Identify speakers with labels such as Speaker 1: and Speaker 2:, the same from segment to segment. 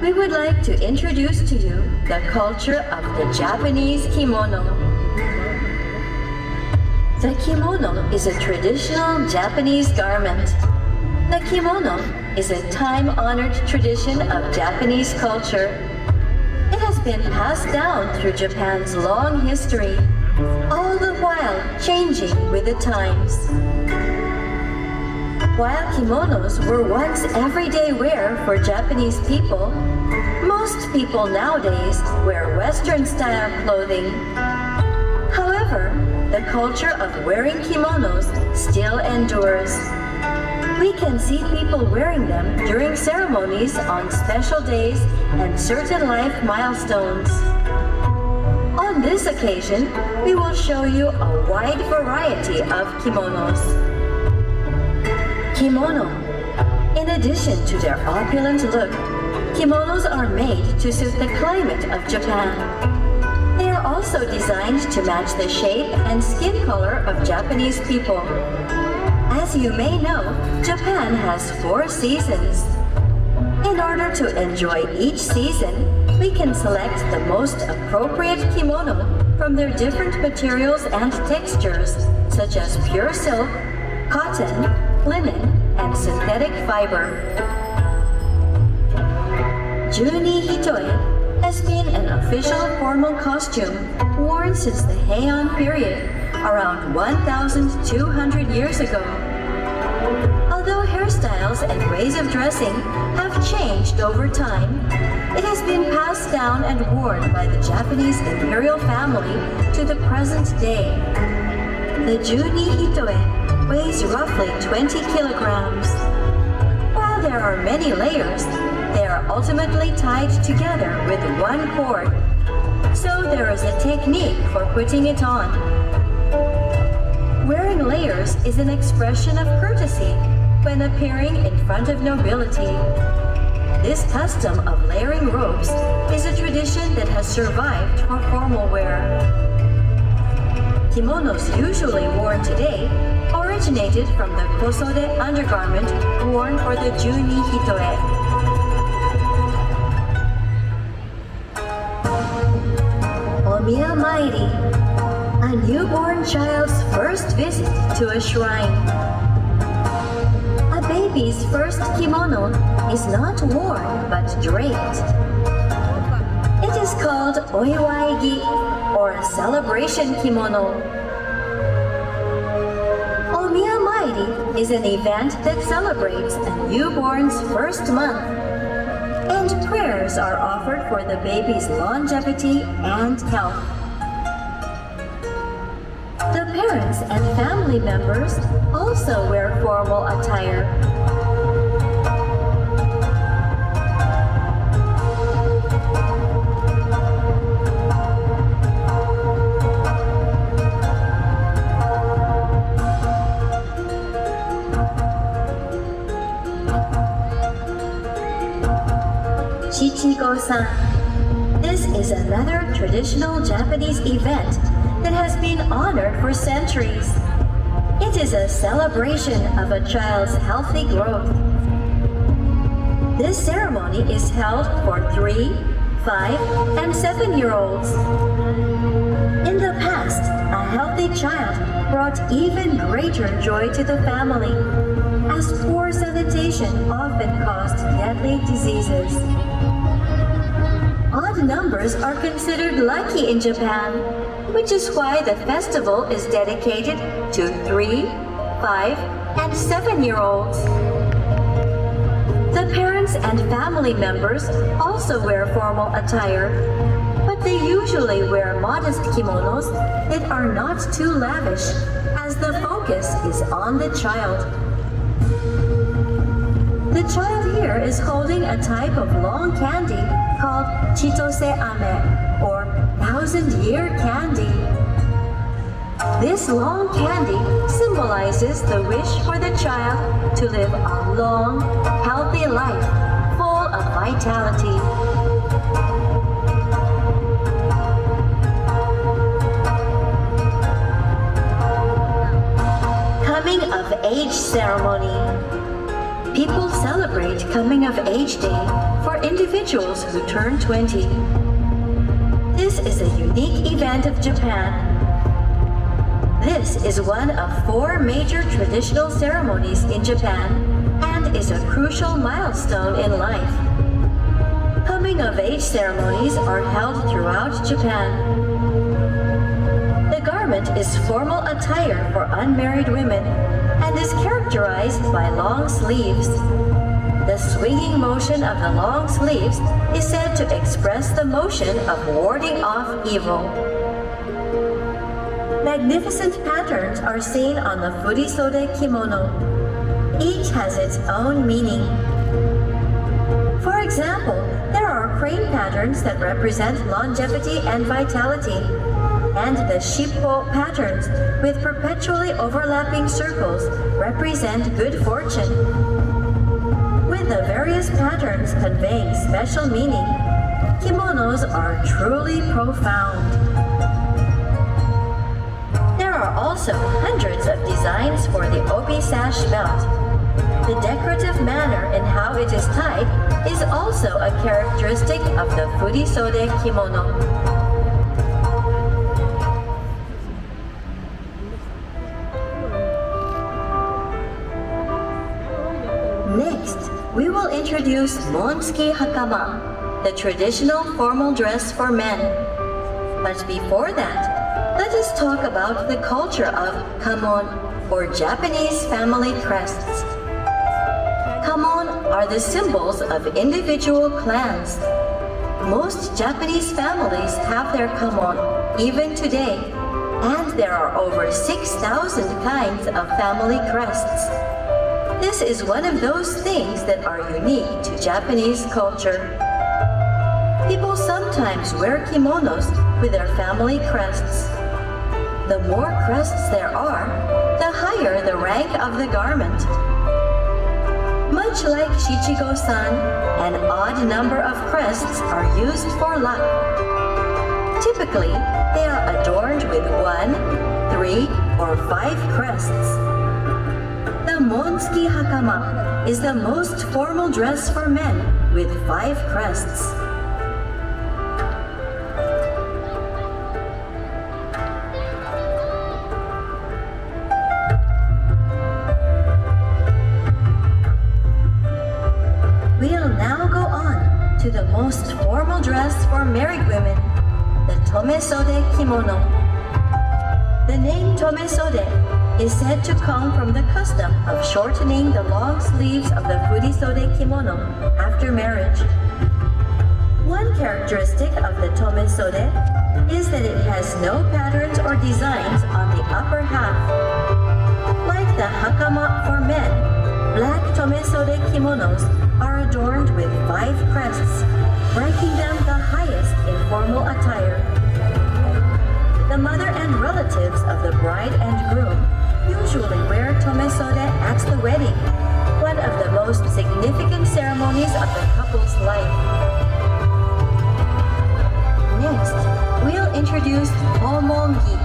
Speaker 1: we would like to introduce to you the culture of the Japanese kimono. The kimono is a traditional Japanese garment. The kimono is a time-honored tradition of Japanese culture. It has been passed down through Japan's long history, all the while changing with the times. While kimonos were once everyday wear for Japanese people, most people nowadays wear Western-style clothing. However, the culture of wearing kimonos still endures. We can see people wearing them during ceremonies on special days and certain life milestones. On this occasion, we will show you a wide variety of kimonos. Kimono. In addition to their opulent look, kimonos are made to suit the climate of Japan. They are also designed to match the shape and skin color of Japanese people. As you may know, Japan has 4 seasons. In order to enjoy each season, we can select the most appropriate kimono from their different materials and textures, such as pure silk, cotton, linen, and synthetic fiber. Juni Hitoe has been an official formal costume worn since the Heian period, around 1,200 years ago. Although hairstyles and ways of dressing have changed over time, it has been passed down and worn by the Japanese imperial family to the present day. The Juni Hitoe weighs roughly 20 kilograms. While there are many layers, they are ultimately tied together with one cord, so there is a technique for putting it on. Wearing layers is an expression of courtesy when appearing in front of nobility. This custom of layering robes is a tradition that has survived for formal wear. Kimonos usually worn today originated from the Sode undergarment worn for the Juni Hitoe. Omiya Mairi, a newborn child's first visit to a shrine. A baby's first kimono is not worn but draped. It is called oiwaigi, or a celebration kimono. Omiya Mairi is an event that celebrates a newborn's first month, and prayers are offered for the baby's longevity and health. The parents and family members also wear formal attire. Chichigo-san. This is another traditional Japanese event that has been honored for centuries. It is a celebration of a child's healthy growth. This ceremony is held for 3, 5, and 7-year-olds. In the past, a healthy child brought even greater joy to the family, as poor sanitation often caused deadly diseases. Odd numbers are considered lucky in Japan, which is why the festival is dedicated to 3, 5, and 7-year-olds. The parents and family members also wear formal attire, but they usually wear modest kimonos that are not too lavish, as the focus is on the child. The child here is holding a type of long candy called chitose ame, or 1,000-year candy. This long candy symbolizes the wish for the child to live a long, healthy life, full of vitality. Coming of Age ceremony. People celebrate Coming of Age Day for for individuals who turn 20. This is a unique event of Japan. This is one of 4 major traditional ceremonies in Japan and is a crucial milestone in life. Coming-of-age ceremonies are held throughout Japan. The garment is formal attire for unmarried women and is characterized by long sleeves. The swinging motion of the long sleeves is said to express the motion of warding off evil. Magnificent patterns are seen on the Sode kimono. Each has its own meaning. For example, there are crane patterns that represent longevity and vitality, and the shippo patterns with perpetually overlapping circles represent good fortune. With the various patterns conveying special meaning, kimonos are truly profound. There are also hundreds of designs for the obi sash belt. The decorative manner in how it is tied is also a characteristic of the Sode kimono. Next, we will introduce Monsuki Hakama, the traditional formal dress for men. But before that, let us talk about the culture of kamon, or Japanese family crests. Kamon are the symbols of individual clans. Most Japanese families have their kamon, even today, and there are over 6,000 kinds of family crests. This is one of those things that are unique to Japanese culture. People sometimes wear kimonos with their family crests. The more crests there are, the higher the rank of the garment. Much like Shichigo-san, an odd number of crests are used for luck. Typically, they are adorned with 1, 3, or 5 crests. The Monsuki Hakama is the most formal dress for men with 5 crests. We'll now go on to the most formal dress for married women, the Tome Sode kimono. The name Tome Sode is said to come from the custom of shortening the long sleeves of the Sode kimono after marriage. One characteristic of the Tome Sode is that it has no patterns or designs on the upper half. Like the hakama for men, black Tome Sode kimonos are adorned with 5 crests, ranking them the highest in formal attire. The mother and relatives of the bride and groom usually wear Tome Sode at the wedding, one of the most significant ceremonies of the couple's life. Next, we'll introduce homongi,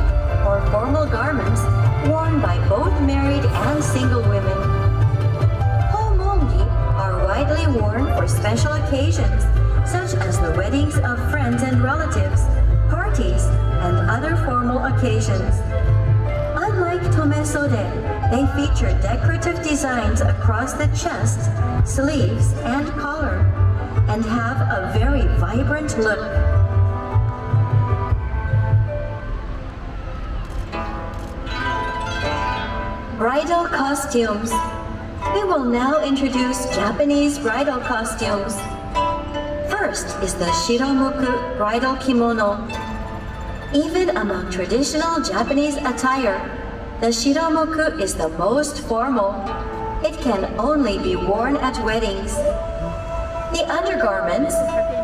Speaker 1: or formal garments worn by both married and single women. Homongi are widely worn for special occasions, such as the weddings of friends and relatives, parties, and other formal occasions. Unlike Tome Sode, they feature decorative designs across the chest, sleeves, and collar, and have a very vibrant look. Bridal costumes. We will now introduce Japanese bridal costumes. First is the Shiramoku bridal kimono. Even among traditional Japanese attire, the Shiramoku is the most formal. It can only be worn at weddings. The undergarments,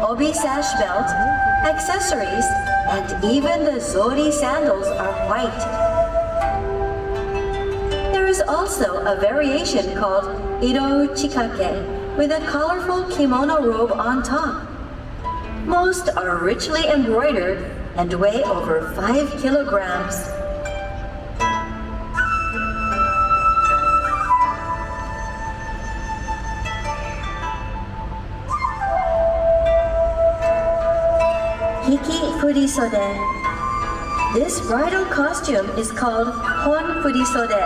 Speaker 1: obi sash belt, accessories, and even the zori sandals are white. There is also a variation called irouchikake with a colorful kimono robe on top. Most are richly embroidered and weigh over 5 kilograms. Hiki Furisode. This bridal costume is called Hon Furisode.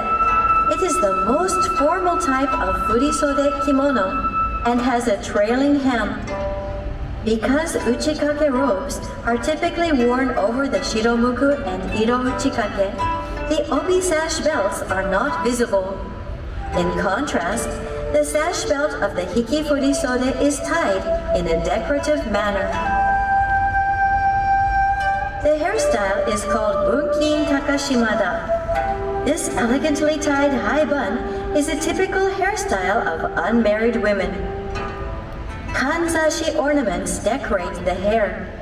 Speaker 1: It is the most formal type of Furisode kimono and has a trailing hem. Because uchikake robes are typically worn over the Shiramoku and Iro uchikake, the obi sash belts are not visible. In contrast, the sash belt of the Hiki Furisode is tied in a decorative manner. The hairstyle is called Bunkin Takashimada. This elegantly tied high bun is a typical hairstyle of unmarried women. Kanjashi ornaments decorate the hair.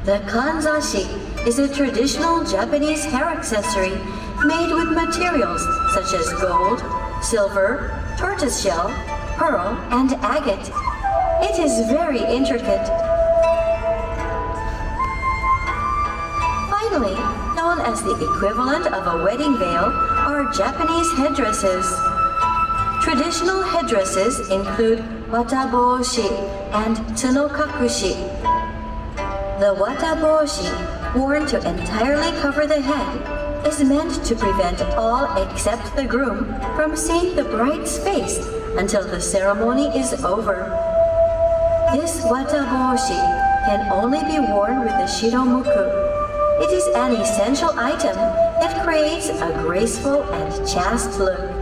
Speaker 1: The kanjashi is a traditional Japanese hair accessory made with materials such as gold, silver, tortoiseshell, pearl, and agate. It is very intricate. Finally, known as the equivalent of a wedding veil, are Japanese headdresses. Traditional headdresses include wataboshi and tsunokakushi. The wataboshi, worn to entirely cover the head, is meant to prevent all except the groom from seeing the bride's face until the ceremony is over. This wataboshi can only be worn with the Shiramoku. It is an essential item that creates a graceful and chaste look.